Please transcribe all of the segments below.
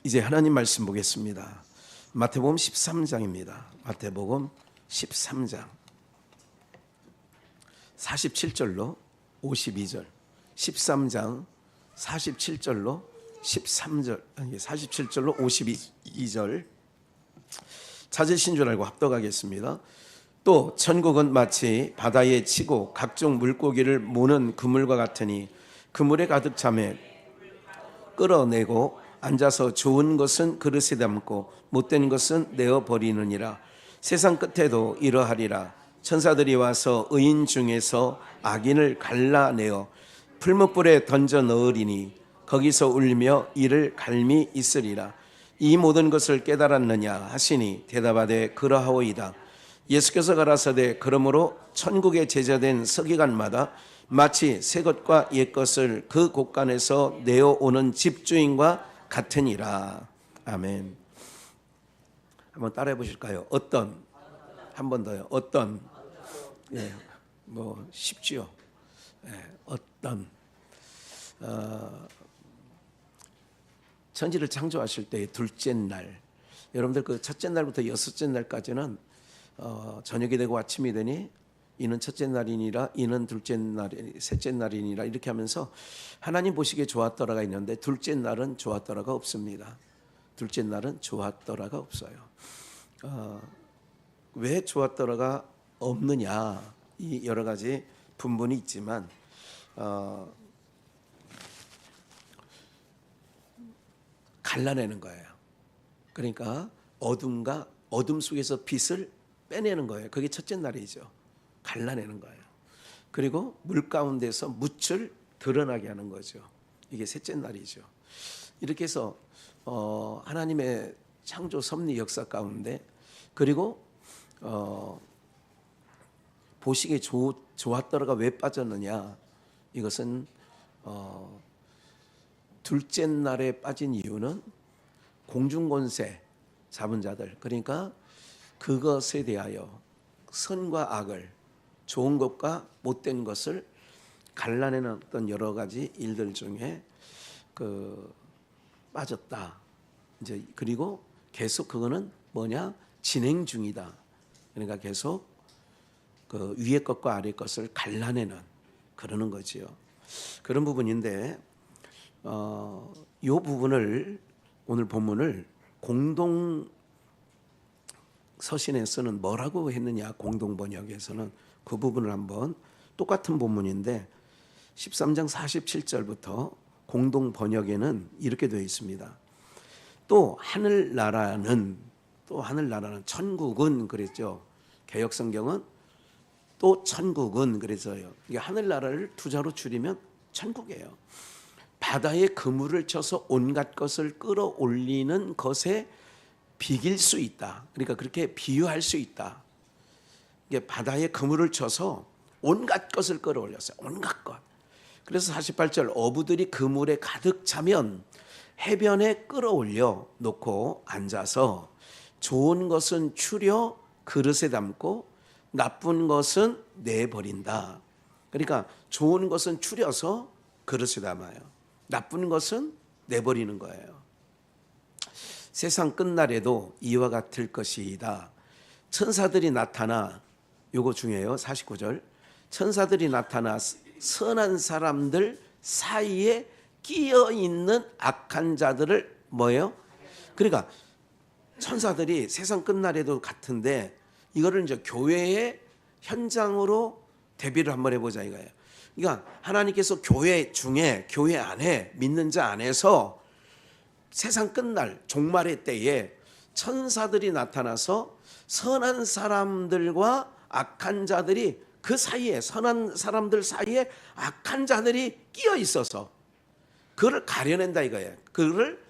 이제 하나님 말씀 보겠습니다. 마태복음 13장입니다. 마태복음 13장 47절로 52절 13장 47절로 13절 47절로 52절 찾으신 줄 알고 합독하겠습니다. 또 천국은 마치 바다에 치고 각종 물고기를 모는 그물과 같으니 그물에 가득 차매 끌어내고 앉아서 좋은 것은 그릇에 담고 못된 것은 내어버리느니라. 세상 끝에도 이러하리라. 천사들이 와서 의인 중에서 악인을 갈라내어 풀무불에 던져 넣으리니 거기서 울며 이를 갈미 있으리라. 이 모든 것을 깨달았느냐 하시니 대답하되 그러하오이다. 예수께서 가라사대 그러므로 천국에 제자된 서기관마다 마치 새 것과 옛 것을 그 곳간에서 내어오는 집주인과 같으니라. 아멘. 한번 따라해 보실까요? 어떤, 한 번 더요. 어떤, 예, 뭐 쉽지요. 예, 어떤. 천지를 창조하실 때의 둘째 날, 여러분들 그 첫째 날부터 여섯째 날까지는 저녁이 되고 아침이 되니 이는 첫째 날이니라, 이는 둘째 날이, 셋째 날이니라 이렇게 하면서 하나님 보시기에 좋았더라가 있는데 둘째 날은 좋았더라가 없습니다. 둘째 날은 좋았더라가 없어요. 왜 좋았더라가 없느냐, 이 여러 가지 분분이 있지만 갈라내는 거예요. 그러니까 어둠 속에서 빛을 빼내는 거예요. 그게 첫째 날이죠. 갈라내는 거예요. 그리고 물 가운데서 묻을 드러나게 하는 거죠. 이게 셋째 날이죠. 이렇게 해서 하나님의 창조 섭리 역사 가운데, 그리고 보시기에 좋았더라가 왜 빠졌느냐, 이것은 둘째 날에 빠진 이유는 공중권세 잡은 자들, 그러니까 그것에 대하여 선과 악을, 좋은 것과 못된 것을 갈라내는 어떤 여러 가지 일들 중에 빠졌다. 이제 그리고 계속 그거는 뭐냐, 진행 중이다. 그러니까 계속 그 위의 것과 아래 것을 갈라내는 그러는 거지요. 그런 부분인데 이 부분을, 오늘 본문을 공동 서신에서는 뭐라고 했느냐, 공동 번역에서는 그 부분을 한번, 똑같은 본문인데 13장 47절부터 공동 번역에는 이렇게 되어 있습니다. 또 하늘나라는 천국은 그랬죠. 개역 성경은 또 천국은 그래서요. 이게 하늘나라를 두 자로 줄이면 천국이에요. 바다에 그물을 쳐서 온갖 것을 끌어올리는 것에 비길 수 있다. 그러니까 그렇게 비유할 수 있다. 이게 바다에 그물을 쳐서 온갖 것을 끌어올렸어요. 온갖 것. 그래서 48절 어부들이 그물에 가득 차면 해변에 끌어올려 놓고 앉아서 좋은 것은 추려 그릇에 담고 나쁜 것은 내버린다. 그러니까 좋은 것은 추려서 그릇에 담아요. 나쁜 것은 내버리는 거예요. 세상 끝날에도 이와 같을 것이다. 천사들이 나타나, 요거 중요해요. 49절. 천사들이 나타나 선한 사람들 사이에 끼어 있는 악한 자들을 뭐예요? 그러니까 천사들이 세상 끝날에도 같은데, 이거를 이제 교회의 현장으로 대비를 한번 해보자 이거예요. 그러니까 하나님께서 교회 중에, 교회 안에, 믿는 자 안에서 세상 끝날 종말의 때에 천사들이 나타나서 선한 사람들과 악한 자들이 그 사이에, 선한 사람들 사이에 악한 자들이 끼어 있어서 그를 가려낸다 이거예요. 그를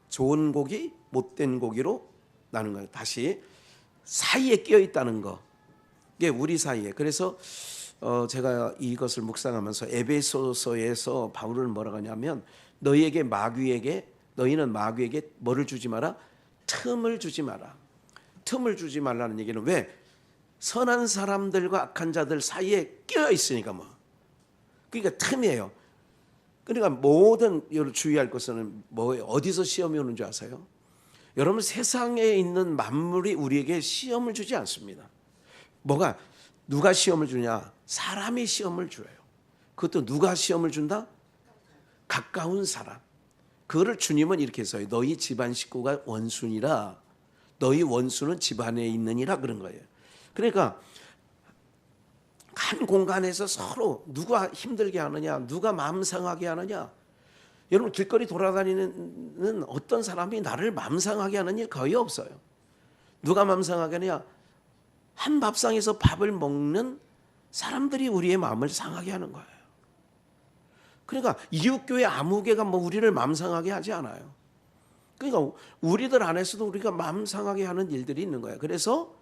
좋은 고기, 못된 고기로 나눈 거예요. 다시 사이에 끼어 있다는 거, 이게 우리 사이에. 그래서 제가 이것을 묵상하면서 에베소서에서 바울은 뭐라고 하냐면, 너희는 마귀에게 뭐를 주지 마라? 틈을 주지 마라. 틈을 주지 말라는 얘기는 왜? 선한 사람들과 악한 자들 사이에 끼어 있으니까 뭐. 그러니까 틈이에요. 그러니까 모든 주의할 것은 뭐예요? 어디서 시험이 오는 줄 아세요? 여러분 세상에 있는 만물이 우리에게 시험을 주지 않습니다. 뭐가 누가 시험을 주냐? 사람이 시험을 줘요. 그것도 누가 시험을 준다? 가까운 사람. 그거를 주님은 이렇게 했어요. 너희 집안 식구가 원수니라. 너희 원수는 집안에 있느니라 그런 거예요. 그러니까 한 공간에서 서로 누가 힘들게 하느냐, 누가 마음 상하게 하느냐. 여러분 길거리 돌아다니는 어떤 사람이 나를 마음 상하게 하는 일 거의 없어요. 누가 마음 상하게 하느냐? 한 밥상에서 밥을 먹는 사람들이 우리의 마음을 상하게 하는 거예요. 그러니까 이웃교회 아무개가 뭐 우리를 마음 상하게 하지 않아요. 그러니까 우리들 안에서도 우리가 마음 상하게 하는 일들이 있는 거예요. 그래서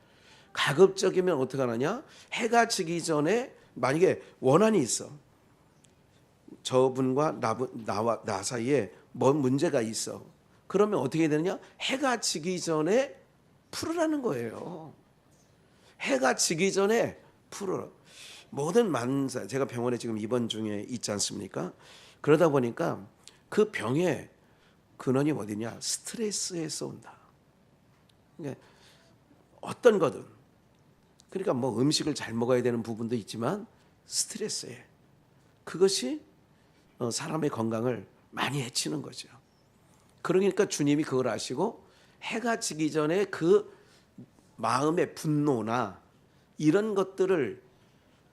가급적이면 어떻게 하느냐? 해가 지기 전에 만약에 원한이 있어. 저분과 나 사이에 뭔 문제가 있어. 그러면 어떻게 되느냐? 해가 지기 전에 풀으라는 거예요. 해가 지기 전에 풀어. 모든 만사, 제가 병원에 지금 입원 중에 있지 않습니까? 그러다 보니까 그 병의 근원이 어디냐? 스트레스에서 온다. 그러니까 어떤 거든. 그러니까 뭐 음식을 잘 먹어야 되는 부분도 있지만 스트레스에 그것이 사람의 건강을 많이 해치는 거죠. 그러니까 주님이 그걸 아시고 해가 지기 전에 그 마음의 분노나 이런 것들을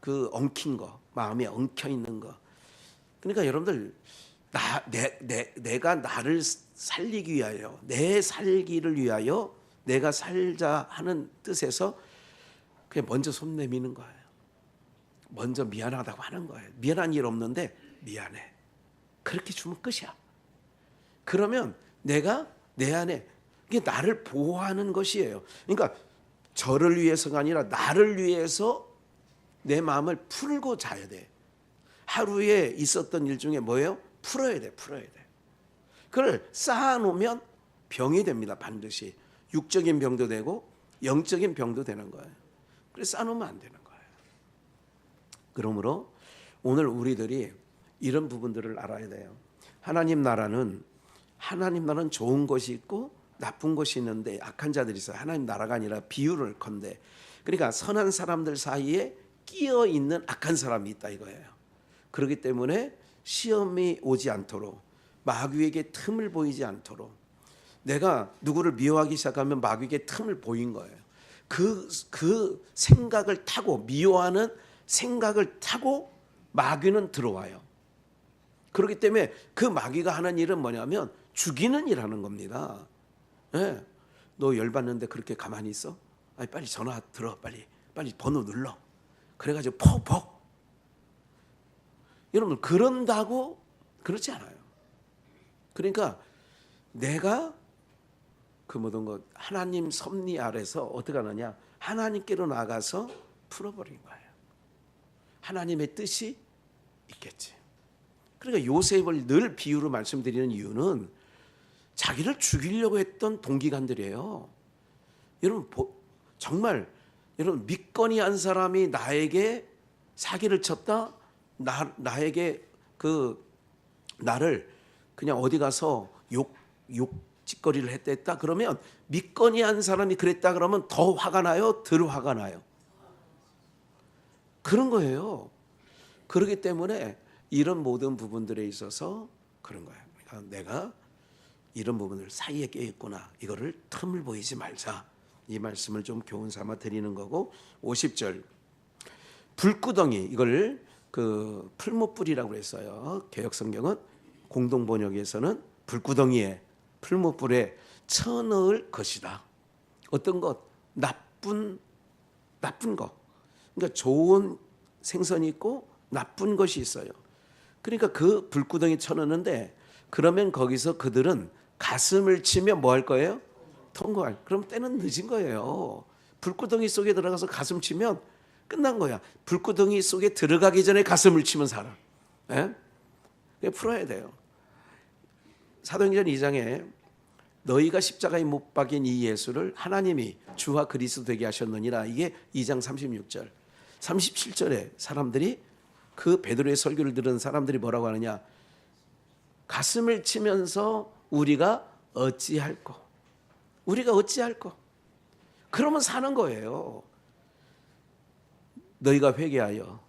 그 엉킨 거, 마음에 엉켜 있는 거. 그러니까 여러분들 내가 나를 살리기 위하여, 내 살기를 위하여 내가 살자 하는 뜻에서 그냥 먼저 손 내미는 거예요. 먼저 미안하다고 하는 거예요. 미안한 일 없는데 미안해. 그렇게 주면 끝이야. 그러면 내가 내 안에 이게 나를 보호하는 것이에요. 그러니까 저를 위해서가 아니라 나를 위해서 내 마음을 풀고 자야 돼. 하루에 있었던 일 중에 뭐예요? 풀어야 돼. 그걸 쌓아놓으면 병이 됩니다. 반드시. 육적인 병도 되고 영적인 병도 되는 거예요. 그래서 쌓아놓으면 안 되는 거예요. 그러므로 오늘 우리들이 이런 부분들을 알아야 돼요. 하나님 나라는 좋은 것이 있고 나쁜 것이 있는데 악한 자들이 있어요. 하나님 나라가 아니라 비유를 건데, 그러니까 선한 사람들 사이에 끼어 있는 악한 사람이 있다 이거예요. 그렇기 때문에 시험이 오지 않도록, 마귀에게 틈을 보이지 않도록, 내가 누구를 미워하기 시작하면 마귀에게 틈을 보인 거예요. 그 생각을 타고, 미워하는 생각을 타고 마귀는 들어와요. 그렇기 때문에 그 마귀가 하는 일은 뭐냐면 죽이는 일 하는 겁니다. 네. 너 열받는데 그렇게 가만히 있어? 아니, 빨리 전화 들어. 빨리 번호 눌러. 그래가지고 퍽. 여러분 그런다고 그렇지 않아요. 그러니까 내가 그 모든 것 하나님 섭리 아래서 어떻게 하느냐? 하나님께로 나가서 풀어버린 거예요. 하나님의 뜻이 있겠지. 그러니까 요셉을 늘 비유로 말씀드리는 이유는 자기를 죽이려고 했던 동기간들이에요. 여러분 정말 여러분 믿거니 한 사람이 나에게 사기를 쳤다, 나에게 나를 그냥 어디 가서 욕짓거리를 했다 그러면, 믿거니 한 사람이 그랬다 그러면 더 화가 나요, 덜 화가 나요? 그런 거예요. 그렇기 때문에 이런 모든 부분들에 있어서 그런 거예요. 그러니까 내가 이런 부분을 사이에 껴있구나, 이거를 틈을 보이지 말자, 이 말씀을 좀 교훈 삼아 드리는 거고, 50절 불구덩이, 이걸 그 풀무불이라고 했어요. 개역성경은 공동 번역에서는 불구덩이에 풀무불에 쳐넣을 것이다. 어떤 것? 나쁜 것. 그러니까 좋은 생선이 있고 나쁜 것이 있어요. 그러니까 그 불구덩이 쳐넣는데, 그러면 거기서 그들은 가슴을 치면 뭐 할 거예요? 통과할. 그럼 때는 늦은 거예요. 불구덩이 속에 들어가서 가슴 치면 끝난 거야. 불구덩이 속에 들어가기 전에 가슴을 치면 살아. 예? 풀어야 돼요. 사도행전 2장에 너희가 십자가에 못 박인 이 예수를 하나님이 주와 그리스도 되게 하셨느니라. 이게 2장 36절. 37절에 사람들이 그 베드로의 설교를 들은 사람들이 뭐라고 하느냐? 가슴을 치면서 우리가 어찌할꼬. 우리가 어찌할꼬. 그러면 사는 거예요. 너희가 회개하여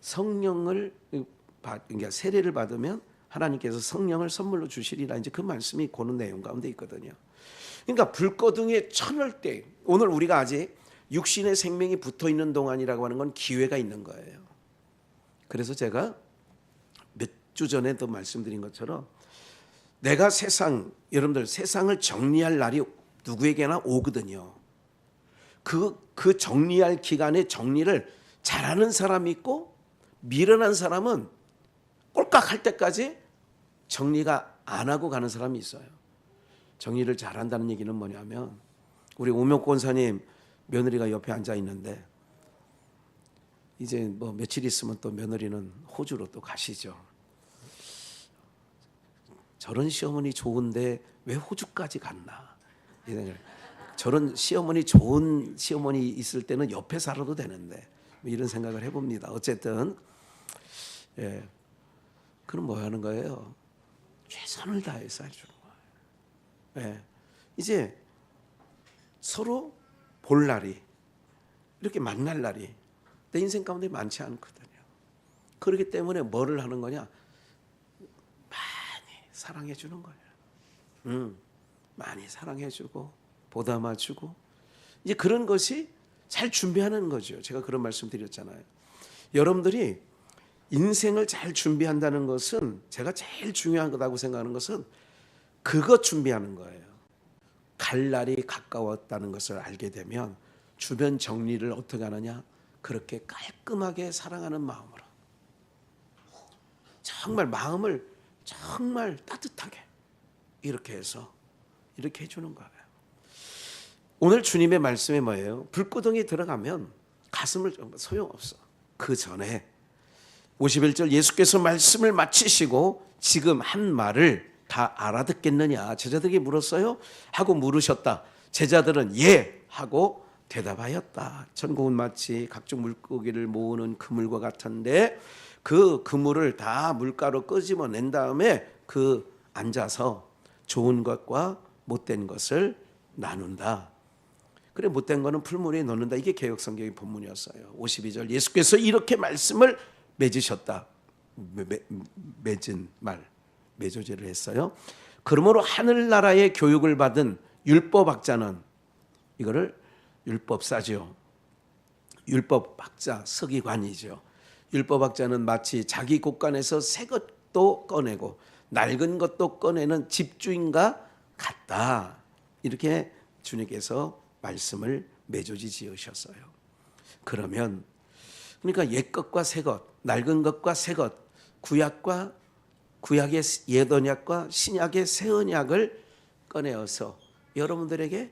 성령을 그러니까 세례를 받으면 하나님께서 성령을 선물로 주시리라. 이제 그 말씀이 고는 내용 가운데 있거든요. 그러니까 불거둥에 쳐넣을 때 오늘 우리가 아직 육신의 생명이 붙어 있는 동안이라고 하는 건 기회가 있는 거예요. 그래서 제가 몇 주 전에도 말씀드린 것처럼 내가 여러분들 세상을 정리할 날이 누구에게나 오거든요. 그 정리할 기간에 정리를 잘하는 사람이 있고 미련한 사람은 꼴깍 할 때까지 정리가 안 하고 가는 사람이 있어요. 정리를 잘한다는 얘기는 뭐냐면 우리 오명권 권사님 며느리가 옆에 앉아 있는데 이제 뭐 며칠 있으면 또 며느리는 호주로 또 가시죠. 저런 시어머니 좋은데 왜 호주까지 갔나. 저런 시어머니 좋은 시어머니 있을 때는 옆에 살아도 되는데 이런 생각을 해봅니다. 어쨌든 그럼 뭐 하는 거예요? 최선을 다해서 해주는 거예요. 이제 서로 볼 날이 이렇게 만날 날이 내 인생 가운데 많지 않거든요. 그렇기 때문에 뭐를 하는 거냐? 많이 사랑해 주는 거예요. 많이 사랑해 주고 보담아 주고 이제 그런 것이 잘 준비하는 거죠. 제가 그런 말씀 드렸잖아요. 여러분들이 인생을 잘 준비한다는 것은 제가 제일 중요한 거라고 생각하는 것은 그것 준비하는 거예요. 갈 날이 가까웠다는 것을 알게 되면 주변 정리를 어떻게 하느냐? 그렇게 깔끔하게 사랑하는 마음으로 정말 마음을 정말 따뜻하게 이렇게 해서 이렇게 해주는 거예요. 오늘 주님의 말씀이 뭐예요? 불구덩이에 들어가면 가슴을 소용없어. 그 전에 51절 예수께서 말씀을 마치시고 지금 한 말을 다 알아듣겠느냐 제자들에게 물었어요. 하고 물으셨다. 제자들은 예 하고 대답하였다. 천국은 마치 각종 물고기를 모으는 그물과 같은데 그 그물을 다 물가로 끄집어낸 다음에 앉아서 좋은 것과 못된 것을 나눈다. 그래 못된 거는 풀무리에 넣는다. 이게 개역성경의 본문이었어요. 52절 예수께서 이렇게 말씀을 맺으셨다. 맺은 말 맺어제를 했어요. 그러므로 하늘나라의 교육을 받은 율법학자는 이거를 율법사죠. 율법학자 서기관이죠. 율법학자는 마치 자기 곳간에서 새 것도 꺼내고 낡은 것도 꺼내는 집주인과 같다. 이렇게 주님께서 말씀을 맺어지 지으셨어요. 그러면 그러니까 옛 것과 새 것, 낡은 것과 새 것, 구약의 옛 언약과 신약의 새 언약을 꺼내어서 여러분들에게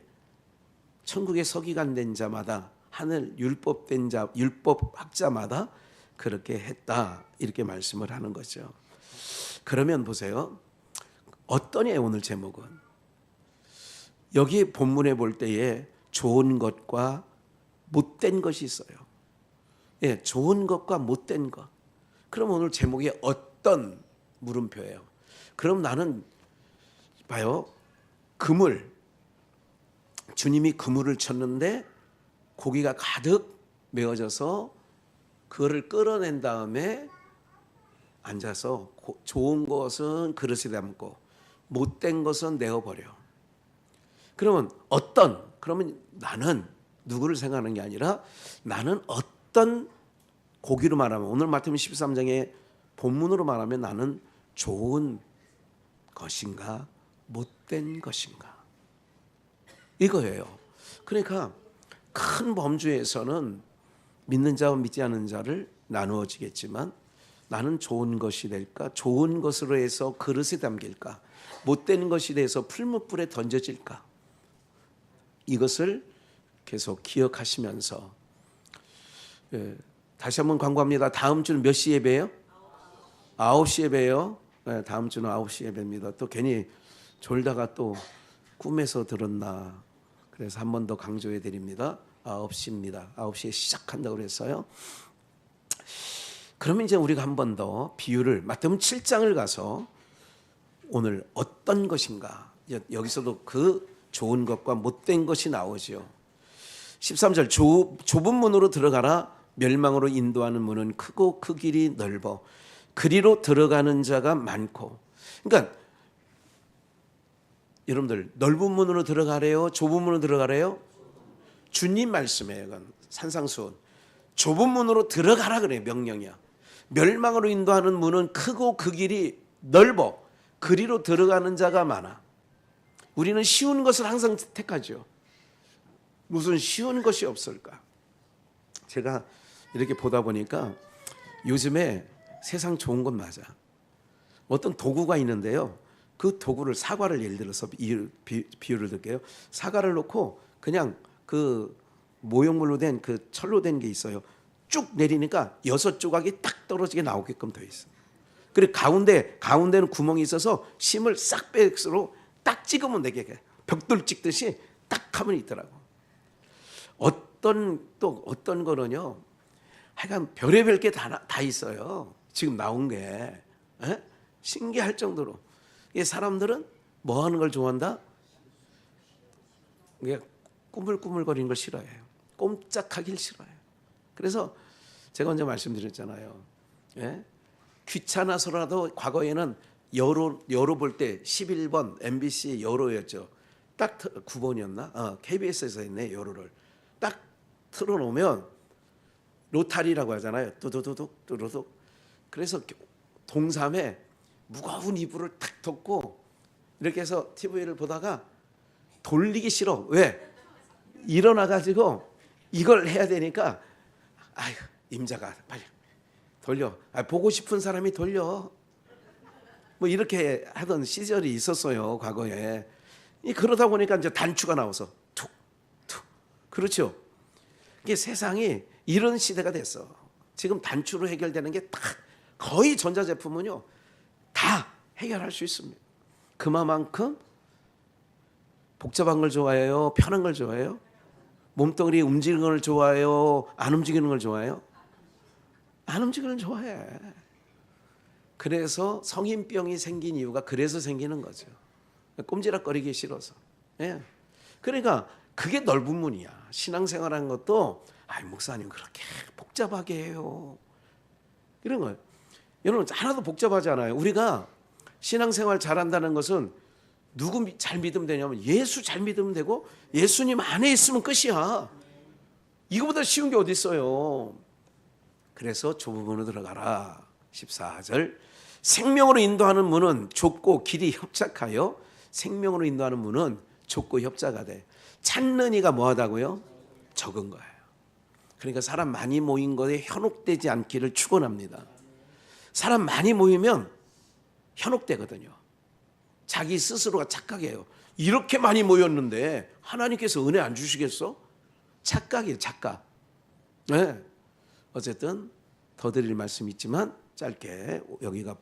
천국의 서기관 된 자마다 하늘 율법된 자, 율법학자마다 그렇게 했다. 이렇게 말씀을 하는 거죠. 그러면 보세요. 어떠냐 오늘 제목은. 여기 본문에 볼 때에 좋은 것과 못된 것이 있어요. 예, 좋은 것과 못된 것. 그럼 오늘 제목이 어떤 물음표예요. 그럼 나는 봐요. 주님이 그물을 쳤는데 고기가 가득 메워져서 그거를 끌어낸 다음에 앉아서 좋은 것은 그릇에 담고 못된 것은 내어버려. 그러면 그러면 나는 누구를 생각하는 게 아니라 나는 어떤 고기로 말하면 오늘 마태복음 13장의 본문으로 말하면 나는 좋은 것인가 못된 것인가 이거예요. 그러니까 큰 범주에서는 믿는 자와 믿지 않는 자를 나누어지겠지만 나는 좋은 것이 될까? 좋은 것으로 해서 그릇에 담길까? 못된 것이 돼서 풀무불에 던져질까? 이것을 계속 기억하시면서 다시 한번 광고합니다. 다음 주는 몇 시 예배예요? 9시 예배예요. 다음 주는 9시 예배입니다. 또 괜히 졸다가 또 꿈에서 들었나. 그래서 한 번 더 강조해 드립니다. 9시입니다. 9시에 시작한다고 그랬어요. 그러면 이제 우리가 한 번 더 비유를 마태복음 7장을 가서 오늘 어떤 것인가? 여기서도 그 좋은 것과 못된 것이 나오죠. 13절 좁은 문으로 들어가라. 멸망으로 인도하는 문은 크고 그 길이 넓어 그리로 들어가는 자가 많고. 그러니까 여러분들 넓은 문으로 들어가래요? 좁은 문으로 들어가래요? 주님 말씀이에요. 이건 산상수훈. 좁은 문으로 들어가라 그래요. 명령이야. 멸망으로 인도하는 문은 크고 그 길이 넓어 그리로 들어가는 자가 많아. 우리는 쉬운 것을 항상 택하죠. 무슨 쉬운 것이 없을까? 제가 이렇게 보다 보니까 요즘에 세상 좋은 건 맞아. 어떤 도구가 있는데요. 그 도구를 사과를 예를 들어서 비유를 들게요. 사과를 놓고 그냥 그 모형물로 된 그 철로 된 게 있어요. 쭉 내리니까 6조각이 딱 떨어지게 나오게끔 돼 있어. 그리고 가운데는 구멍이 있어서 심을 싹 빼서 딱 찍으면 되게 벽돌 찍듯이 딱 하면 있더라고. 어떤 거는요. 하여간 별의별 게 다 있어요. 지금 나온 게 신기할 정도로. 사람들은 뭐 하는 걸 좋아한다? 꾸물꾸물거리는 걸 싫어해요. 꼼짝하길 싫어해요. 그래서 제가 먼저 말씀드렸잖아요. 귀찮아서라도 과거에는 여로 볼 때 11번 MBC 여로였죠. 딱 9번이었나? KBS에서 했네 여로를. 딱 틀어놓으면 로타리라고 하잖아요. 뚜두두둑 뚜두둑. 그래서 동삼에 무거운 이불을 탁 덮고 이렇게 해서 TV를 보다가 돌리기 싫어. 왜? 일어나가지고 이걸 해야 되니까 아유 임자가 빨리 돌려. 보고 싶은 사람이 돌려. 뭐 이렇게 하던 시절이 있었어요 과거에. 그러다 보니까 이제 단추가 나와서 툭툭. 그렇죠. 이게 세상이 이런 시대가 됐어. 지금 단추로 해결되는 게 다 거의 전자제품은요 다 해결할 수 있습니다. 그만큼 복잡한 걸 좋아해요? 편한 걸 좋아해요? 몸뚱아리 움직이는 걸 좋아해요? 안 움직이는 걸 좋아해요? 안 움직이는 걸 좋아해. 그래서 성인병이 생긴 이유가 그래서 생기는 거죠. 꼼지락거리기 싫어서. 그러니까 그게 넓은 문이야. 신앙생활하는 것도 목사님 그렇게 복잡하게 해요. 이런 거예요. 여러분 하나도 복잡하지 않아요. 우리가 신앙생활 잘한다는 것은 누구 잘 믿으면 되냐면 예수 잘 믿으면 되고 예수님 안에 있으면 끝이야. 이거보다 쉬운 게 어디 있어요. 그래서 좁은 문으로 들어가라. 14절 생명으로 인도하는 문은 좁고 길이 협착하여 생명으로 인도하는 문은 좁고 협착하되 찾는 이가 뭐하다고요? 적은 거예요. 그러니까 사람 많이 모인 것에 현혹되지 않기를 축원합니다. 사람 많이 모이면 현혹되거든요. 자기 스스로가 착각해요. 이렇게 많이 모였는데 하나님께서 은혜 안 주시겠어? 착각이에요, 착각. 어쨌든 더 드릴 말씀이 있지만 짧게 여기가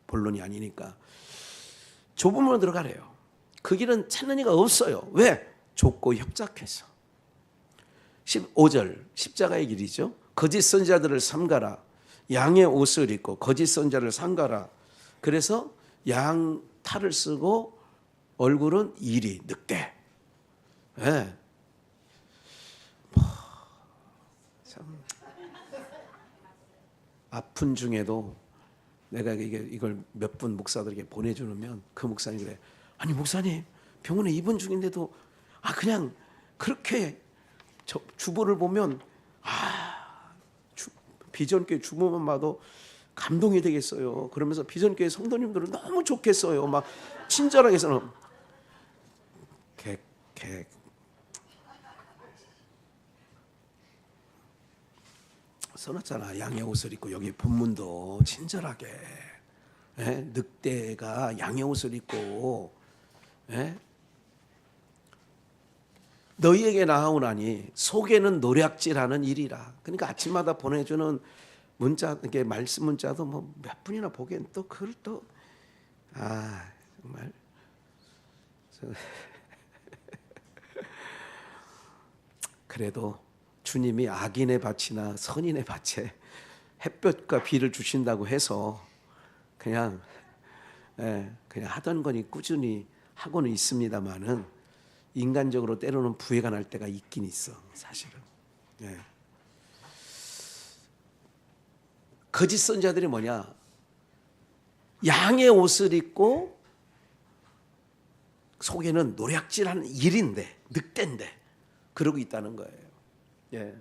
본론이 아니니까 좁은 문으로 들어가래요. 그 길은 찾는 이가 없어요. 왜? 좁고 협착해서. 15절 십자가의 길이죠. 거짓 선지자들을 삼가라. 양의 옷을 입고 거짓 선지자를 삼가라. 그래서 양 탈을 쓰고 얼굴은 이리 늑대. 참 아픈 중에도 내가 이걸 몇 분 목사들에게 보내주면 그 목사님이 그래. 아니 목사님 병원에 입원 중인데도 그냥 그렇게 주보를 보면 비전교회 주보만 봐도 감동이 되겠어요. 그러면서 비전교회 성도님들은 너무 좋겠어요. 막 친절하게 써놨잖아. 양의 옷을 입고 여기 본문도 친절하게 늑대가 양의 옷을 입고 너희에게 나아오나니 속에는 노략질하는 일이라. 그러니까 아침마다 보내주는 문자, 이게 말씀 문자도 뭐 몇 분이나 보기엔 또 그걸 또 정말 그래도 주님이 악인의 밭이나 선인의 밭에 햇볕과 비를 주신다고 해서 그냥 그냥 하던 거니 꾸준히 하고는 있습니다만은 인간적으로 때로는 부해가 날 때가 있긴 있어 사실은. 거짓 선자들이 뭐냐? 양의 옷을 입고 속에는 노략질하는 일인데 늑대인데 그러고 있다는 거예요.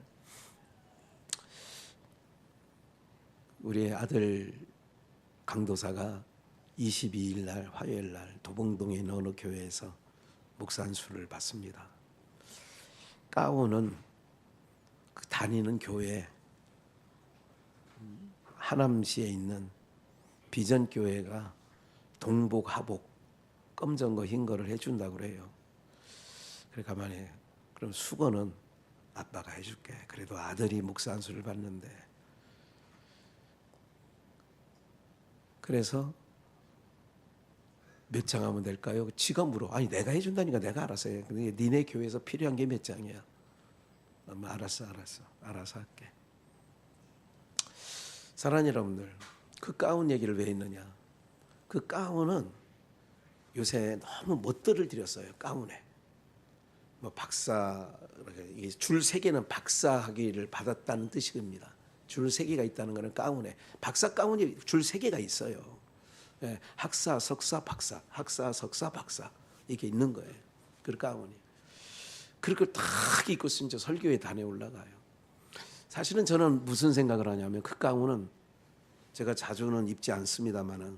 우리 아들 강도사가 22일 날 화요일 날 도봉동의 어느 교회에서 목사 안수를 받습니다. 가운은 그 다니는 교회 하남시에 있는 비전교회가 동복 하복 검정 거 흰 거를 해준다고 그래요. 그래 가만히 그럼 수건은 아빠가 해줄게. 그래도 아들이 목사 안수를 받는데 그래서 몇 장 하면 될까요? 지가 물어. 아니 내가 해준다니까 내가 알아서 해. 근데 니네 교회에서 필요한 게 몇 장이야? 알았어 할게. 사랑하는 여러분들, 그 가운 얘기를 왜 했느냐? 그 가운은 요새 너무 멋들을 들였어요. 가운에 뭐 박사 줄 3개는 박사 학위를 받았다는 뜻입니다. 줄 3개가 있다는 것은 가운에 박사 가운이 줄 3개가 있어요. 학사, 석사, 박사, 학사, 석사, 박사 이게 있는 거예요. 그 가운이 그렇게 딱 입고 진짜 설교회 단에 올라가요. 사실은 저는 무슨 생각을 하냐면 그 가운은 제가 자주는 입지 않습니다만은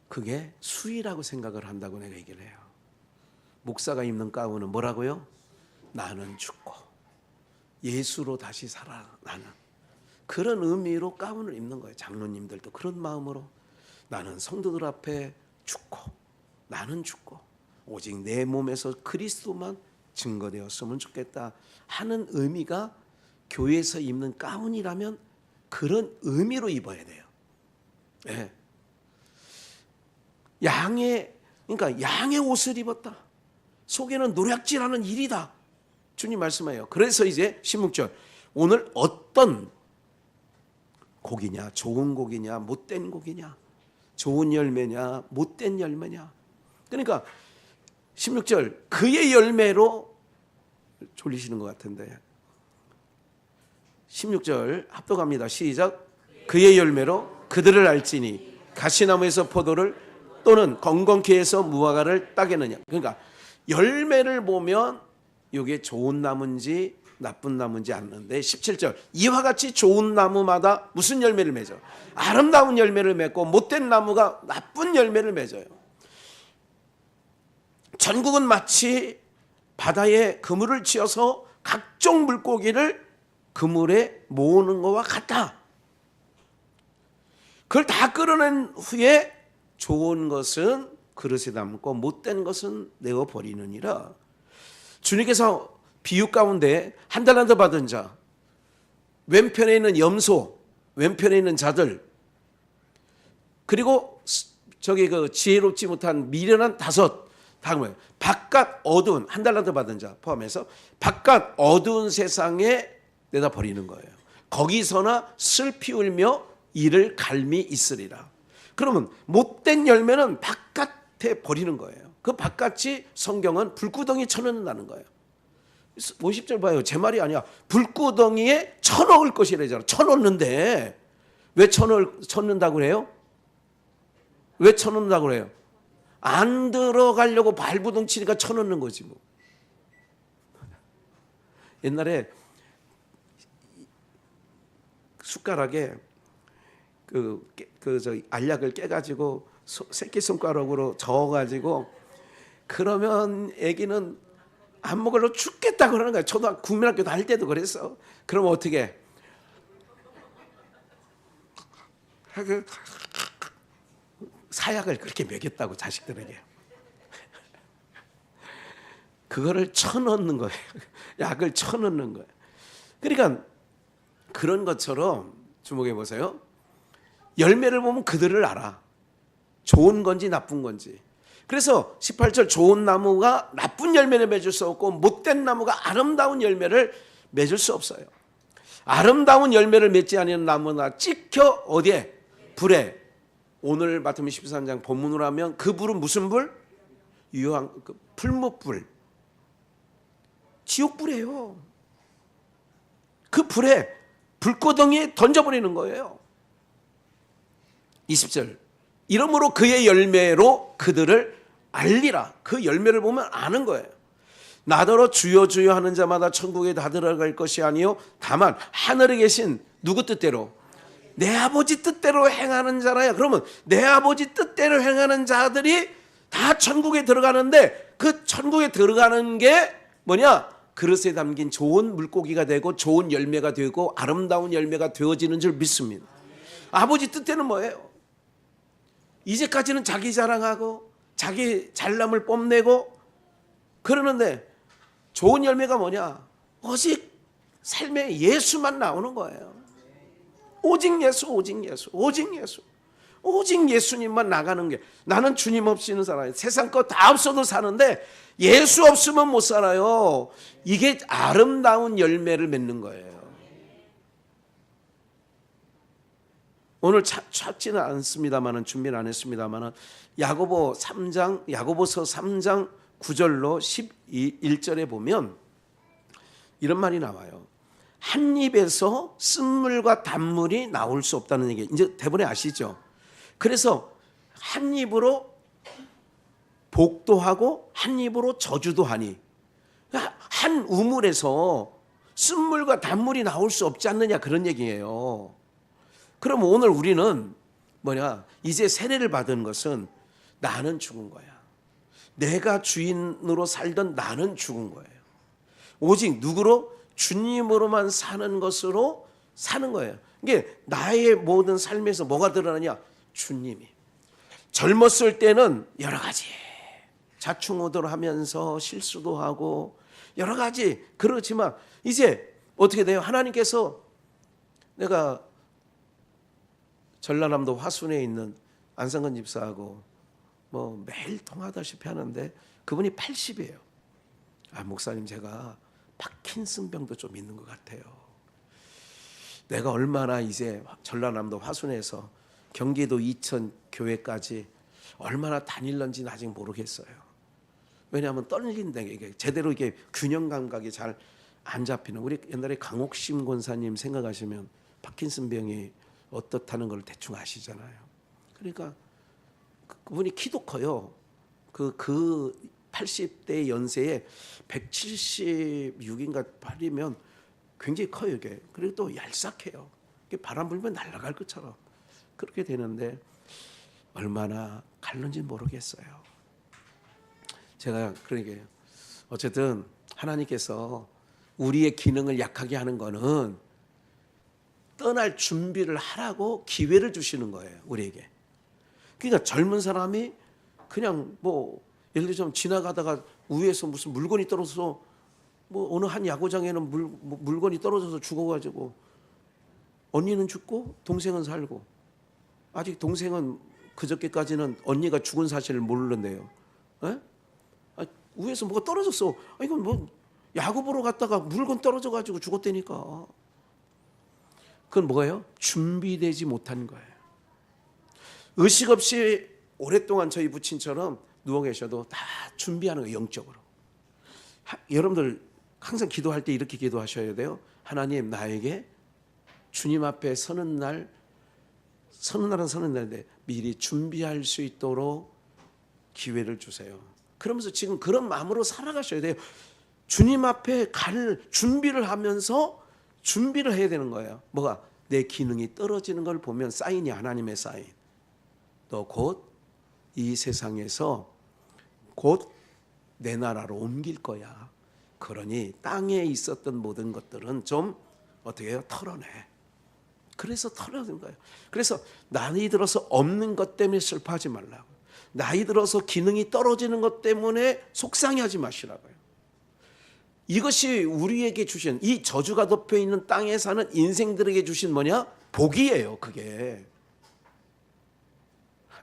그게 수의라고 생각을 한다고 내가 얘기를 해요. 목사가 입는 가운은 뭐라고요? 나는 죽고 예수로 다시 살아나는 그런 의미로 가운을 입는 거예요. 장로님들도 그런 마음으로 나는 성도들 앞에 죽고 나는 죽고 오직 내 몸에서 그리스도만 증거되었으면 좋겠다 하는 의미가 교회에서 입는 가운이라면 그런 의미로 입어야 돼요. 그러니까 양의 옷을 입었다. 속에는 노략질하는 일이다. 주님 말씀해요. 그래서 이제 16절 오늘 어떤 곡이냐, 좋은 곡이냐, 못된 곡이냐, 좋은 열매냐, 못된 열매냐. 그러니까 16절 그의 열매로 졸리시는 것 같은데 16절 합독합니다. 시작. 그의 열매로 그들을 알지니 가시나무에서 포도를 또는 건건케 해서 무화과를 따겠느냐. 그러니까 열매를 보면 이게 좋은 나무인지 나쁜 나무인지 아는데 17절 이와 같이 좋은 나무마다 무슨 열매를 맺어? 아름다운 열매를 맺고 못된 나무가 나쁜 열매를 맺어요. 전국은 마치 바다에 그물을 치어서 각종 물고기를 그물에 모으는 것과 같다. 그걸 다 끌어낸 후에 좋은 것은 그릇에 담고 못된 것은 내어 버리느니라. 주님께서 비유 가운데 한 달란트 받은 자, 왼편에 있는 염소, 왼편에 있는 자들, 그리고 저기 그 지혜롭지 못한 미련한 5, 다음에 바깥 어두운 한 달란트 받은 자 포함해서 바깥 어두운 세상에 내다 버리는 거예요. 거기서나 슬피 울며 이를 갈미 있으리라. 그러면 못된 열매는 바깥에 버리는 거예요. 그 바깥이 성경은 불구덩이 쳐넣는다는 거예요. 50절 봐요. 제 말이 아니야. 불구덩이에 쳐넣을 것이래잖아. 쳐넣는데 왜 쳐넣는다고 그래요? 왜 쳐넣는다고 그래요? 안 들어가려고 발부둥 치니까 쳐넣는 거지 뭐. 옛날에 숟가락에 저 알약을 깨가지고 새끼 손가락으로 저어가지고 그러면 애기는 안 먹으러 죽겠다 그러는 거야. 국민학교 다닐 때도 그랬어. 그러면 어떻게? 사약을 그렇게 먹였다고 자식들에게. 그거를 쳐넣는 거예요. 약을 쳐넣는 거예요. 그러니까 그런 것처럼 주목해 보세요. 열매를 보면 그들을 알아. 좋은 건지 나쁜 건지. 그래서 18절 좋은 나무가 나쁜 열매를 맺을 수 없고 못된 나무가 아름다운 열매를 맺을 수 없어요. 아름다운 열매를 맺지 않는 나무나 찍혀 어디에? 불에 오늘 마태복음 13장 본문으로 하면 그 불은 무슨 불? 유황 그 풀무불. 지옥불이에요. 그 불에 불구덩이에 던져버리는 거예요. 20절. 이러므로 그의 열매로 그들을 알리라. 그 열매를 보면 아는 거예요. 나더러 주여 주여 하는 자마다 천국에 다 들어갈 것이 아니요 다만 하늘에 계신 누구 뜻대로? 내 아버지 뜻대로 행하는 자라야. 그러면 내 아버지 뜻대로 행하는 자들이 다 천국에 들어가는데 그 천국에 들어가는 게 뭐냐? 그릇에 담긴 좋은 물고기가 되고 좋은 열매가 되고 아름다운 열매가 되어지는 줄 믿습니다. 아버지 뜻대로는 뭐예요? 이제까지는 자기 자랑하고 자기 잘남을 뽐내고 그러는데 좋은 열매가 뭐냐? 오직 삶에 예수만 나오는 거예요. 오직 예수, 오직 예수, 오직 예수. 오직 예수님만 나가는 게, 나는 주님 없이는 살아요. 세상 거 다 없어도 사는데 예수 없으면 못 살아요. 이게 아름다운 열매를 맺는 거예요. 오늘 찾지는 않습니다만은, 준비를 안 했습니다만은, 야고보서 3장 9절로 11절에 보면 이런 말이 나와요. 한 입에서 쓴물과 단물이 나올 수 없다는 얘기. 이제 대본에 아시죠? 그래서 한 입으로 복도 하고 한 입으로 저주도 하니, 한 우물에서 쓴물과 단물이 나올 수 없지 않느냐, 그런 얘기예요. 그럼 오늘 우리는 뭐냐? 이제 세례를 받은 것은 나는 죽은 거야. 내가 주인으로 살던 나는 죽은 거예요. 오직 누구로? 주님으로만 사는 것으로 사는 거예요. 이게 나의 모든 삶에서 뭐가 드러나냐? 주님이. 젊었을 때는 여러 가지 자충우돌 하면서 실수도 하고 여러 가지 그렇지만 이제 어떻게 돼요? 하나님께서, 내가 전라남도 화순에 있는 안상근 집사하고 뭐 매일 통화하다시피 하는데 그분이 80이에요. 목사님, 제가 파킨슨병도 좀 있는 것 같아요. 내가 얼마나 이제 전라남도 화순에서 경기도 이천 교회까지 얼마나 다닐는지는 아직 모르겠어요. 왜냐하면 떨린다. 이게 제대로 이게 균형 감각이 잘 안 잡히는. 우리 옛날에 강옥심 권사님 생각하시면 파킨슨병이 어떻다는 걸 대충 아시잖아요. 그러니까 그분이 키도 커요. 그 80대 연세에 176인가 8이면 굉장히 커요, 이게. 그리고 또 얄싹해요. 이게 바람 불면 날아갈 것처럼 그렇게 되는데 얼마나 갈는지 모르겠어요. 제가 그러게 어쨌든 하나님께서 우리의 기능을 약하게 하는 거는 떠날 준비를 하라고 기회를 주시는 거예요, 우리에게. 그러니까 젊은 사람이 그냥 뭐 예를 들어 좀 지나가다가 위에서 무슨 물건이 떨어져서, 뭐 어느 한 야구장에는 물건이 떨어져서 죽어가지고 언니는 죽고 동생은 살고, 아직 동생은 그저께까지는 언니가 죽은 사실을 모르는데요. 위에서 뭐가 떨어졌어. 이건 뭐 야구 보러 갔다가 물건 떨어져가지고 죽었다니까. 그건 뭐예요? 준비되지 못한 거예요. 의식 없이 오랫동안 저희 부친처럼 누워 계셔도 다 준비하는 거예요, 영적으로. 여러분들 항상 기도할 때 이렇게 기도하셔야 돼요. 하나님, 나에게 주님 앞에 서는 날은 서는 날인데 미리 준비할 수 있도록 기회를 주세요. 그러면서 지금 그런 마음으로 살아가셔야 돼요. 주님 앞에 갈 준비를 하면서 준비를 해야 되는 거예요. 뭐가? 내 기능이 떨어지는 걸 보면 사인이, 하나님의 사인. 너 곧 이 세상에서 곧 내 나라로 옮길 거야. 그러니 땅에 있었던 모든 것들은 좀 어떻게 해요? 털어내. 그래서 털어낸 거예요. 그래서 나이 들어서 없는 것 때문에 슬퍼하지 말라고. 나이 들어서 기능이 떨어지는 것 때문에 속상해하지 마시라고요. 이것이 우리에게 주신, 이 저주가 덮여 있는 땅에 사는 인생들에게 주신 뭐냐? 복이에요. 그게.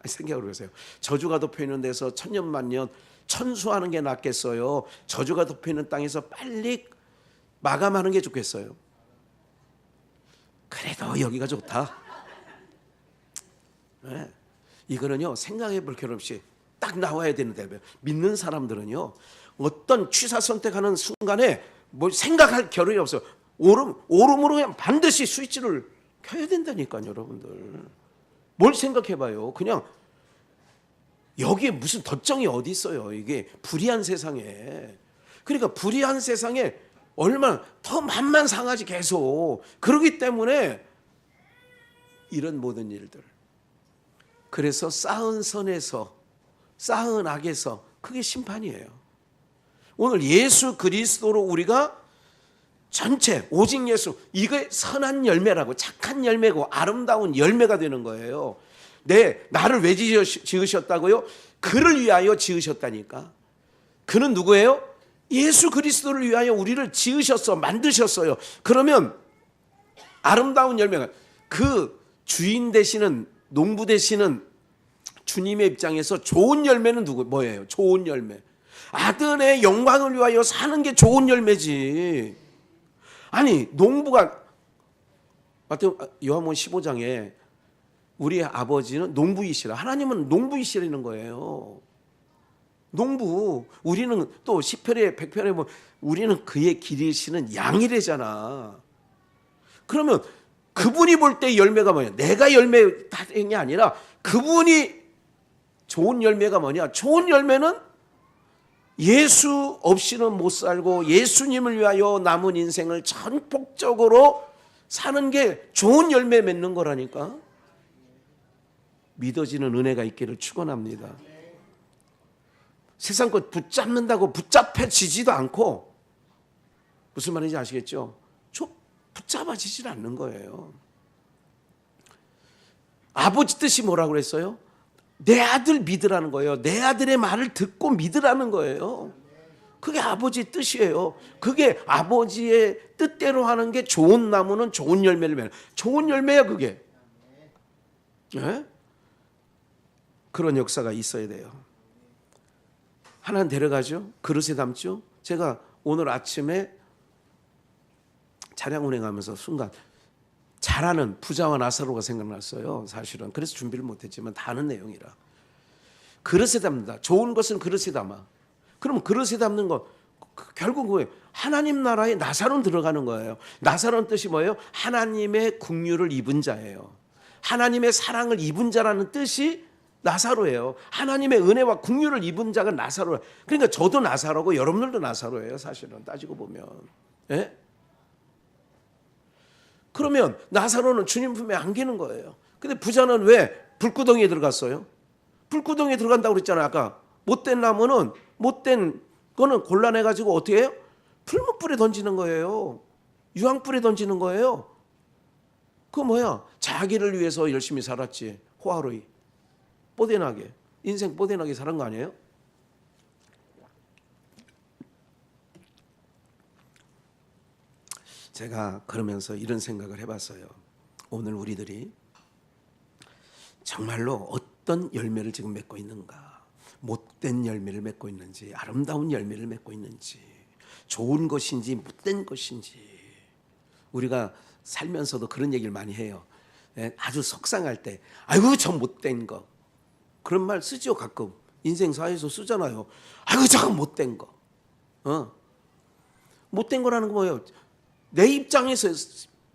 생각을 해보세요. 저주가 덮여 있는 데서 천년만년 천수하는 게 낫겠어요? 저주가 덮여 있는 땅에서 빨리 마감하는 게 좋겠어요? 그래도 여기가 좋다. 네. 이거는요 생각해 볼 겨를 없이 딱 나와야 되는데, 믿는 사람들은요 어떤 취사 선택하는 순간에 뭐 생각할 겨를이 없어요. 오름으로 그냥 반드시 스위치를 켜야 된다니까요, 여러분들. 뭘 생각해봐요. 그냥 여기에 무슨 덧정이 어디 있어요. 이게 불의한 세상에. 그러니까 불의한 세상에 얼마나 더 만만 상하지 계속. 그러기 때문에 이런 모든 일들. 그래서 쌓은 선에서 쌓은 악에서 그게 심판이에요. 오늘 예수 그리스도로 우리가 전체 오직 예수, 이게 선한 열매라고, 착한 열매고 아름다운 열매가 되는 거예요. 나를 왜 지으셨다고요? 그를 위하여 지으셨다니까. 그는 누구예요? 예수 그리스도를 위하여 우리를 지으셨어, 만드셨어요. 그러면 아름다운 열매가, 그 주인 되시는, 농부 되시는 주님의 입장에서 좋은 열매는 뭐예요? 좋은 열매. 아들의 영광을 위하여 사는 게 좋은 열매지. 아니, 농부가, 요한복음 15장에 우리 아버지는 농부이시라, 하나님은 농부이시라는 거예요. 농부. 우리는 또 10편에 100편에 보면 우리는 그의 기르시는 양이래잖아. 그러면 그분이 볼 때 열매가 뭐냐? 내가 열매 다는 게 아니라 그분이 좋은 열매가 뭐냐? 좋은 열매는 예수 없이는 못 살고 예수님을 위하여 남은 인생을 전폭적으로 사는 게 좋은 열매 맺는 거라니까. 믿어지는 은혜가 있기를 축원합니다. 세상 것 붙잡는다고 붙잡혀지지도 않고, 무슨 말인지 아시겠죠? 붙잡아지질 않는 거예요. 아버지 뜻이 뭐라고 그랬어요? 내 아들 믿으라는 거예요. 내 아들의 말을 듣고 믿으라는 거예요. 그게 아버지의 뜻이에요. 그게 아버지의 뜻대로 하는 게 좋은 나무는 좋은 열매를 맺는, 좋은 열매야 그게. 네? 그런 역사가 있어야 돼요. 하나 데려가죠. 그릇에 담죠. 제가 오늘 아침에 차량 운행하면서 순간 잘하는 부자와 나사로가 생각났어요. 사실은. 그래서 준비를 못했지만 다 아는 내용이라. 그릇에 담는다. 좋은 것은 그릇에 담아. 그럼 그릇에 담는 거 결국 뭐예요? 하나님 나라에 나사로는 들어가는 거예요. 나사로는 뜻이 뭐예요? 하나님의 긍휼을 입은 자예요. 하나님의 사랑을 입은 자라는 뜻이 나사로예요. 하나님의 은혜와 긍휼을 입은 자가 나사로예요. 그러니까 저도 나사로고 여러분들도 나사로예요. 사실은 따지고 보면. 예? 그러면 나사로는 주님 품에 안기는 거예요. 근데 부자는 왜 불구덩이에 들어갔어요? 불구덩이에 들어간다고 그랬잖아요. 아까 못된 나무는, 못된 거는 골라내가지고 어떻게 해요? 풀무불에 던지는 거예요. 유황불에 던지는 거예요. 그거 뭐야? 자기를 위해서 열심히 살았지. 호화로이 뽀대나게, 인생 뽀대나게 살은 거 아니에요? 제가 그러면서 이런 생각을 해봤어요. 오늘 우리들이 정말로 어떤 열매를 지금 맺고 있는가, 못된 열매를 맺고 있는지, 아름다운 열매를 맺고 있는지, 좋은 것인지 못된 것인지. 우리가 살면서도 그런 얘기를 많이 해요. 아주 속상할 때, 아이고 저 못된 거, 그런 말 쓰죠. 가끔 인생사에서 쓰잖아요. 아이고 저 못된 거. 못된 거라는 거 뭐예요? 내 입장에서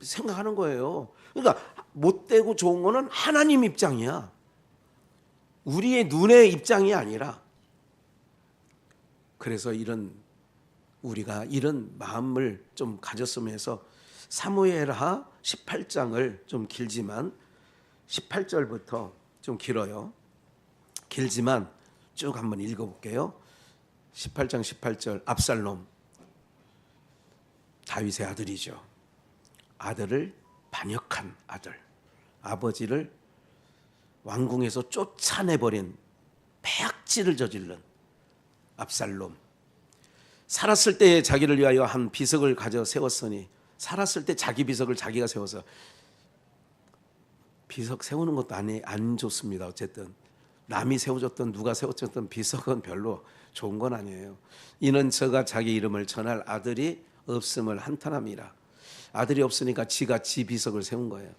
생각하는 거예요. 그러니까 못되고 좋은 거는 하나님 입장이야. 우리의 눈의 입장이 아니라. 그래서 우리가 이런 마음을 좀 가졌으면 해서 사무엘하 18장을 좀 길지만 18절부터 좀 길어요. 길지만 쭉 한번 읽어볼게요. 18장 18절. 압살롬, 다윗의 아들이죠. 아들을 반역한 아들, 아버지를 왕궁에서 쫓아내버린 패악질을 저지른 압살롬. 살았을 때 자기를 위하여 한 비석을 가져 세웠으니, 살았을 때 자기 비석을 자기가 세워서, 비석 세우는 것도 안 좋습니다. 어쨌든 남이 세워줬던 누가 세워줬던 비석은 별로 좋은 건 아니에요. 이는 저가 자기 이름을 전할 아들이 없음을 한탄함이라. 아들이 없으니까 지가 지 비석을 세운 거예요.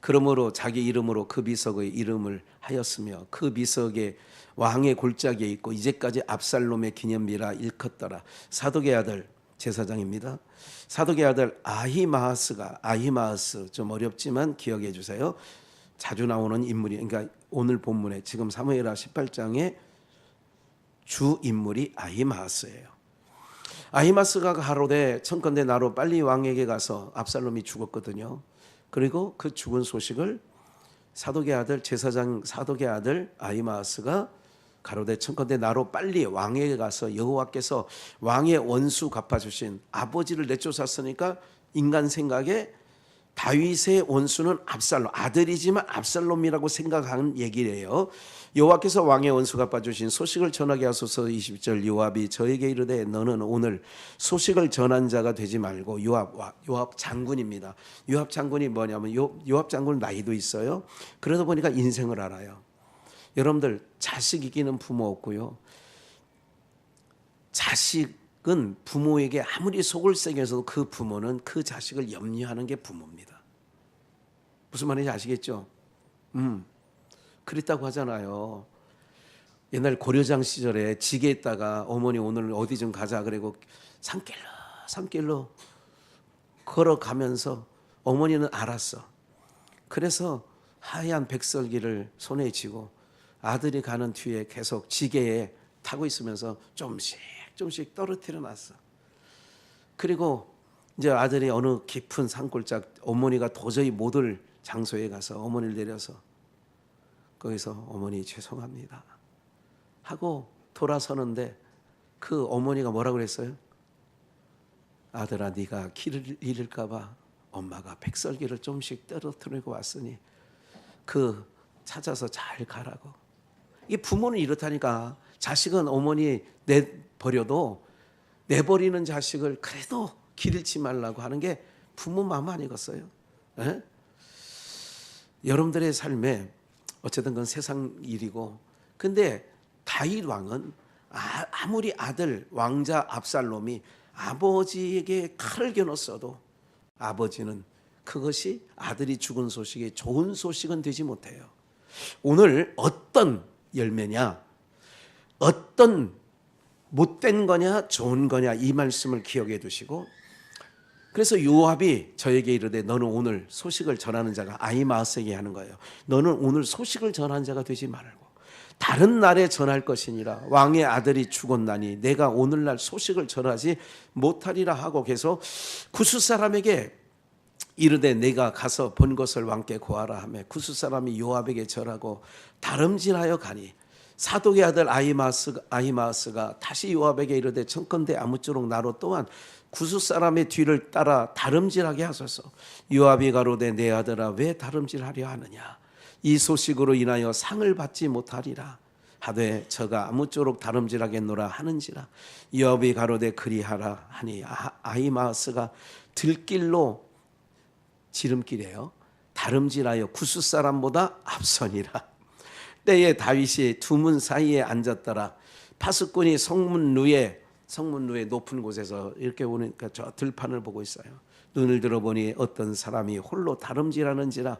그러므로 자기 이름으로 그 비석의 이름을 하였으며 그 비석에 왕의 골짜기에 있고 이제까지 압살롬의 기념비라 일컫더라. 사독의 아들 제사장입니다. 사독의 아들 아히마아스 좀 어렵지만 기억해 주세요. 자주 나오는 인물이, 그러니까 오늘 본문에 지금 사무엘하 18장에 주 인물이 아히마아스예요. 아히마스가 가로되 청컨대 나로 빨리 왕에게 가서 압살롬이 죽었거든요. 그리고 그 죽은 소식을 사독의 아들 제사장 사독의 아들 아히마아스가 가로되 청컨대 나로 빨리 왕에게 가서 여호와께서 왕의 원수 갚아주신 아버지를 내쫓았으니까 인간 생각에 다윗의 원수는 압살롬, 아들이지만 압살롬이라고 생각하는 얘기래요. 여호와께서 왕의 원수 갚아주신 소식을 전하게 하소서. 20절 요압이 저에게 이르되 너는 오늘 소식을 전한 자가 되지 말고 요압 장군입니다. 요압 장군이 뭐냐면 요압 장군 나이도 있어요. 그러다 보니까 인생을 알아요. 여러분들 자식 이기는 부모 없고요. 자식은 부모에게 아무리 속을 세게 해서도 그 부모는 그 자식을 염려하는 게 부모입니다. 무슨 말인지 아시겠죠? 그랬다고 하잖아요. 옛날 고려장 시절에 지게 있다가 어머니 오늘 어디 좀 가자 그리고 산길로 걸어가면서 어머니는 알았어. 그래서 하얀 백설기를 손에 쥐고 아들이 가는 뒤에 계속 지게에 타고 있으면서 조금씩 떨어뜨려 놨어. 그리고 이제 아들이 어느 깊은 산골짝 어머니가 도저히 못 올 장소에 가서 어머니를 내려서 거기서 어머니 죄송합니다 하고 돌아서는데 그 어머니가 뭐라고 그랬어요? 아들아 네가 길을 잃을까 봐 엄마가 백설기를 조금씩 떨어뜨리고 왔으니 그 찾아서 잘 가라고. 이 부모는 이렇다니까. 자식은 어머니 내버려도 내버리는 자식을 그래도 길 잃지 말라고 하는 게 부모 마음 아니겠어요? 에? 여러분들의 삶에 어쨌든 그건 세상 일이고, 근데 다윗 왕은 아무리 아들 왕자 압살롬이 아버지에게 칼을 겨눴어도 아버지는 그것이 아들이 죽은 소식이 좋은 소식은 되지 못해요. 오늘 어떤 열매냐, 어떤 못된 거냐 좋은 거냐 이 말씀을 기억해 두시고, 그래서 요압이 저에게 이르되 너는 오늘 소식을 전하는 자가 아히마아스에게 하는 거예요. 너는 오늘 소식을 전하는 자가 되지 말고 다른 날에 전할 것이니라. 왕의 아들이 죽었나니 내가 오늘날 소식을 전하지 못하리라 하고 계속 구스 사람에게 이르되 내가 가서 본 것을 왕께 고하라 하며 구스 사람이 요압에게 절하고 다름질하여 가니 사독의 아들 아히마아스가 다시 요압에게 이르되 청컨대 아무쪼록 나로 또한 구스 사람의 뒤를 따라 다름질하게 하소서. 요압이 가로되 내 아들아 왜 다름질하려 하느냐, 이 소식으로 인하여 상을 받지 못하리라 하되 저가 아무쪼록 다름질하겠노라 하는지라. 요압이 가로되 그리하라 하니 아히마아스가 들길로 지름길이에요. 다름질하여 구스 사람보다 앞서니라. 때에 다윗이 두 문 사이에 앉았더라. 파수꾼이 성문 누에 높은 곳에서 이렇게 오니까 저 들판을 보고 있어요. 눈을 들어보니 어떤 사람이 홀로 다름질하는지라.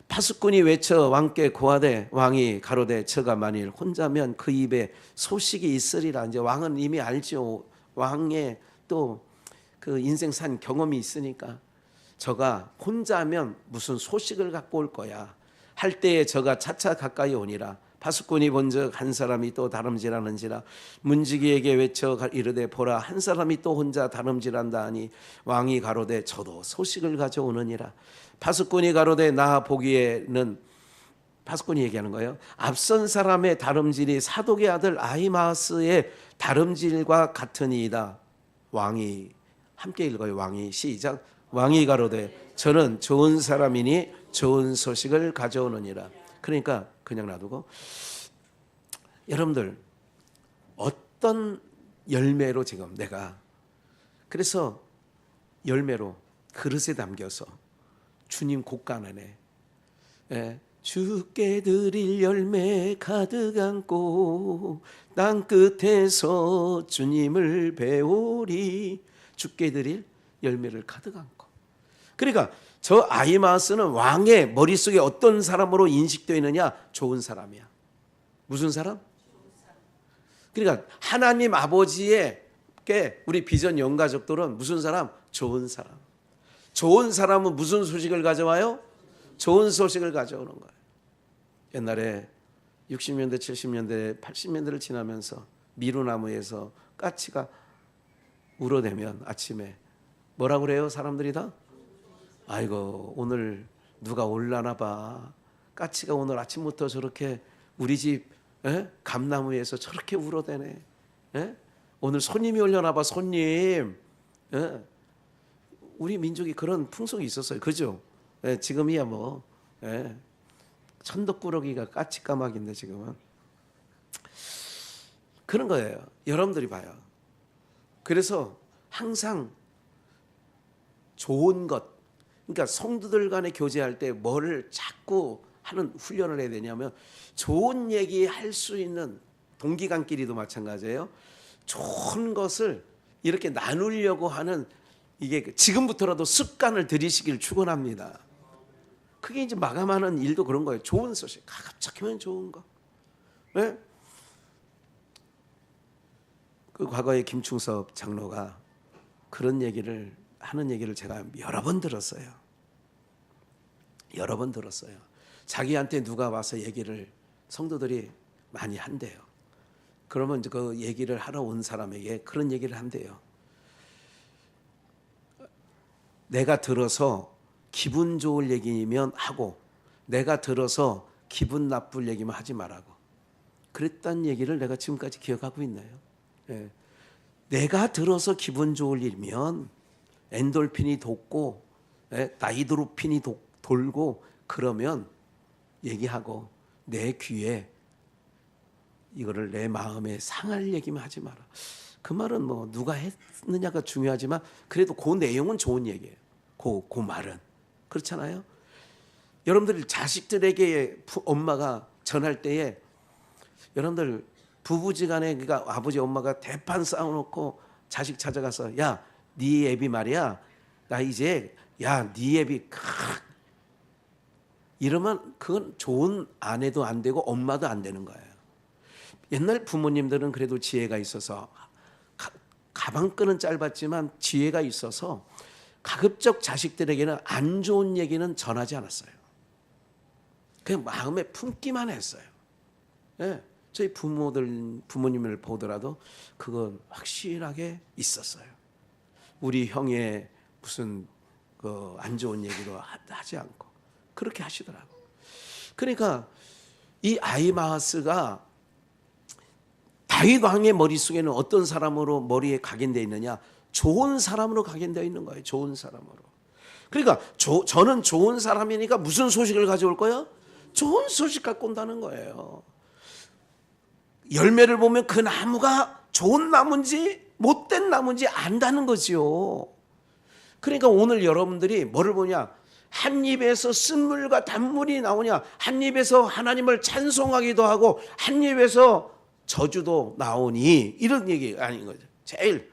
파수꾼이 외쳐 왕께 고하되 왕이 가로되 저가 만일 혼자면 그 입에 소식이 있으리라. 이제 왕은 이미 알죠. 왕의 또 그 인생 산 경험이 있으니까 저가 혼자면 무슨 소식을 갖고 올 거야 할 때에 저가 차차 가까이 오니라. 파수꾼이 본즉 한 사람이 또 다름질하는지라. 문지기에게 외쳐 이르되 보라 한 사람이 또 혼자 다름질한다 하니 왕이 가로되 저도 소식을 가져오느니라. 파수꾼이 가로되 나 보기에는, 파수꾼이 얘기하는 거예요, 앞선 사람의 다름질이 사독의 아들 아히마아스의 다름질과 같으니이다. 왕이 함께 읽어요. 왕이 시작. 왕이 가로되 저는 좋은 사람이니 좋은 소식을 가져오느니라. 그러니까 그냥 놔두고, 여러분들 어떤 열매로 지금 내가, 그래서 열매로 그릇에 담겨서 주님 곳간 안에 주께 드릴 열매 가득 안고 땅 끝에서 주님을 배우리. 주께 드릴 열매를 가득 안고. 그러니까 저 아히마아스는 왕의 머릿속에 어떤 사람으로 인식되어 있느냐? 좋은 사람이야. 무슨 사람? 그러니까 하나님 아버지에게 우리 비전 영가족들은 무슨 사람? 좋은 사람. 좋은 사람은 무슨 소식을 가져와요? 좋은 소식을 가져오는 거예요. 옛날에 60년대, 70년대, 80년대를 지나면서 미루나무에서 까치가 울어대면 아침에 뭐라고 그래요? 사람들이 다? 아이고 오늘 누가 올라나 봐. 까치가 오늘 아침부터 저렇게 우리 집 감나무에서 저렇게 울어대네. 오늘 손님이 올려나 봐. 손님. 우리 민족이 그런 풍속이 있었어요. 그죠? 지금이야 뭐 천덕꾸러기가 까치까마귀인데 지금은 그런 거예요. 여러분들이 봐요. 그래서 항상 좋은 것, 그러니까 성도들 간에 교제할 때 뭐를 자꾸 하는 훈련을 해야 되냐면 좋은 얘기 할 수 있는 동기간끼리도 마찬가지예요. 좋은 것을 이렇게 나누려고 하는 이게 지금부터라도 습관을 들이시길 축원합니다. 그게 이제 마감하는 일도 그런 거예요. 좋은 소식, 가급적이면 좋은 거. 네? 그 과거에 김충섭 장로가 그런 얘기를 하는 얘기를 제가 여러 번 들었어요. 여러 번 들었어요. 자기한테 누가 와서 얘기를 성도들이 많이 한대요. 그러면 그 얘기를 하러 온 사람에게 그런 얘기를 한대요. 내가 들어서 기분 좋을 얘기면 하고 내가 들어서 기분 나쁠 얘기만 하지 말라고. 그랬다는 얘기를 내가 지금까지 기억하고 있네요. 예. 내가 들어서 기분 좋을 일이면 엔돌핀이 돋고 나이드로핀이 돌고 그러면 얘기하고 내 귀에 이거를 내 마음에 상할 얘기만 하지 마라. 그 말은 뭐 누가 했느냐가 중요하지만 그래도 그 내용은 좋은 얘기예요. 그 말은 그렇잖아요. 여러분들 자식들에게 엄마가 전할 때에 여러분들 부부지간에 그러니까 아버지 엄마가 대판 쌓아놓고 자식 찾아가서 야, 네 애비 말이야. 나 이제 야, 네 애비 이러면 그건 좋은 아내도 안 되고 엄마도 안 되는 거예요. 옛날 부모님들은 그래도 지혜가 있어서 가방끈은 짧았지만 지혜가 있어서 가급적 자식들에게는 안 좋은 얘기는 전하지 않았어요. 그냥 마음에 품기만 했어요. 네, 저희 부모님을 보더라도 그건 확실하게 있었어요. 우리 형의 무슨 그 안 좋은 얘기도 하지 않고 그렇게 하시더라고. 그러니까 이 아히마아스가 다윗 왕의 머릿속에는 어떤 사람으로 머리에 각인되어 있느냐? 좋은 사람으로 각인되어 있는 거예요. 좋은 사람으로. 그러니까 저는 좋은 사람이니까 무슨 소식을 가져올 거야? 좋은 소식 갖고 온다는 거예요. 열매를 보면 그 나무가 좋은 나무인지 못된 나무인지 안다는 거지요. 그러니까 오늘 여러분들이 뭐를 보냐? 한 입에서 쓴물과 단물이 나오냐? 한 입에서 하나님을 찬송하기도 하고 한 입에서 저주도 나오니 이런 얘기 아닌 거죠. 제일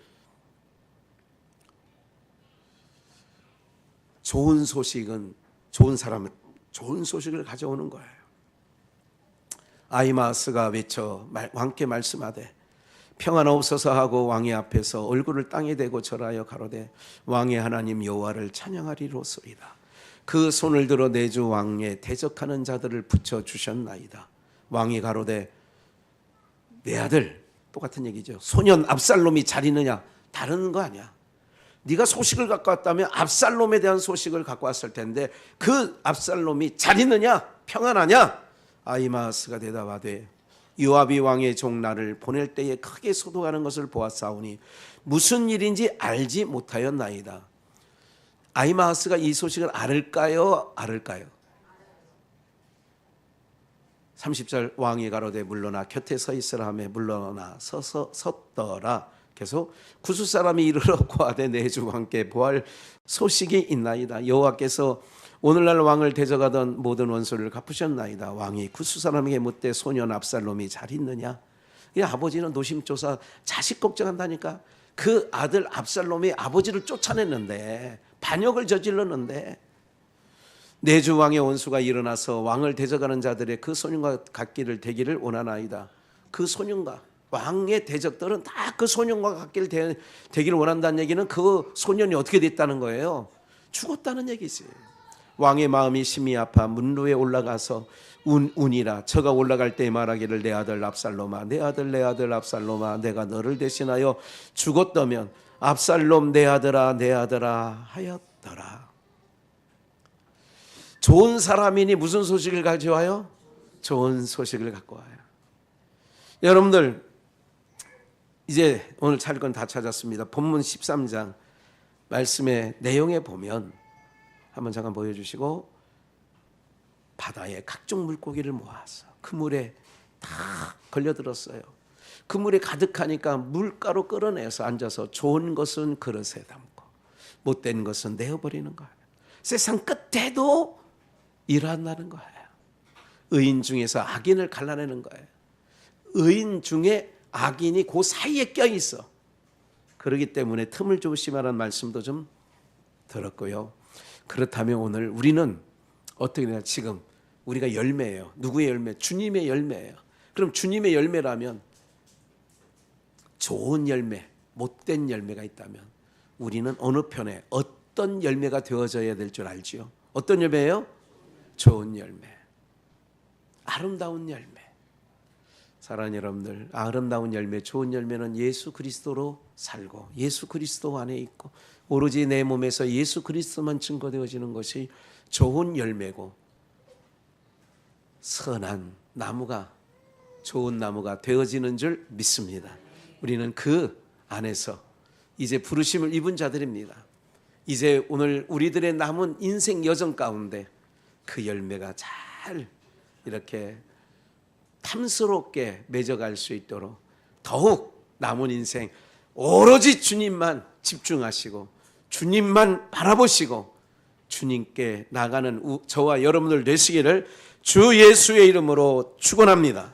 좋은 소식은 좋은 사람은 좋은 소식을 가져오는 거예요. 아히마아스가 외쳐 왕께 말씀하되 평안하옵소서 하고 왕의 앞에서 얼굴을 땅에 대고 절하여 가로되 왕의 하나님 여호와를 찬양하리로소이다. 그 손을 들어 내 주 왕에 대적하는 자들을 붙여 주셨나이다. 왕이 가로되 내 아들, 똑같은 얘기죠. 소년 압살롬이 잘 있느냐? 다른 거 아니야. 네가 소식을 갖고 왔다면 압살롬에 대한 소식을 갖고 왔을 텐데 그 압살롬이 잘 있느냐? 평안하냐? 아히마아스가 대답하되 요압이 왕의 종 나를 보낼 때에 크게 소동하는 것을 보았사오니 무슨 일인지 알지 못하였나이다. 아히마아스가 이 소식을 알을까요? 30절 왕이 가로되 물러나 곁에 서 있으라 하며 물러나 섰더라. 계속 구스 사람이 이르러 고하되 내 주 왕께 보할 소식이 있나이다. 여호와께서 오늘날 왕을 대적하던 모든 원수를 갚으셨나이다. 왕이 구스 사람에게 묻되 소년 압살롬이 잘 있느냐? 이 아버지는 노심초사 자식 걱정한다니까. 그 아들 압살롬이 아버지를 쫓아냈는데 반역을 저질렀는데 내주 왕의 원수가 일어나서 왕을 대적하는 자들의 그 소년과 같기를 되기를 원하나이다. 그 소년과 왕의 대적들은 다 그 소년과 같기를 되기를 원한다는 얘기는 그 소년이 어떻게 됐다는 거예요? 죽었다는 얘기지. 왕의 마음이 심히 아파 문로에 올라가서 운이라 저가 올라갈 때 말하기를 내 아들 압살롬아 내 아들 압살롬아 내가 너를 대신하여 죽었다면 압살롬 내 아들아 하였더라. 좋은 사람이니 무슨 소식을 가져와요? 좋은 소식을 갖고 와요. 여러분들 이제 오늘 찾을 건 다 찾았습니다. 본문 13장 말씀의 내용에 보면 한번 잠깐 보여주시고, 바다에 각종 물고기를 모아서 그물에 다 걸려들었어요. 그물이 가득하니까 물가로 끌어내서 앉아서 좋은 것은 그릇에 담고 못된 것은 내어버리는 거예요. 세상 끝에도 일어난다는 거예요. 의인 중에서 악인을 갈라내는 거예요. 의인 중에 악인이 그 사이에 껴있어. 그렇기 때문에 틈을 조심하라는 말씀도 좀 들었고요. 그렇다면 오늘 우리는 어떻게 되냐? 지금 우리가 열매예요. 누구의 열매? 주님의 열매예요. 그럼 주님의 열매라면 좋은 열매, 못된 열매가 있다면 우리는 어느 편에 어떤 열매가 되어져야 될 줄 알지요? 어떤 열매예요? 좋은 열매, 아름다운 열매. 사랑하는 여러분들, 아름다운 열매, 좋은 열매는 예수 그리스도로 살고 예수 그리스도 안에 있고 오로지 내 몸에서 예수 그리스도만 증거되어지는 것이 좋은 열매고, 선한 나무가, 좋은 나무가 되어지는 줄 믿습니다. 우리는 그 안에서 이제 부르심을 입은 자들입니다. 이제 오늘 우리들의 남은 인생 여정 가운데 그 열매가 잘 이렇게 탐스럽게 맺어갈 수 있도록 더욱 남은 인생 오로지 주님만 집중하시고 주님만 바라보시고 주님께 나가는 저와 여러분들 되시기를 주 예수의 이름으로 축원합니다.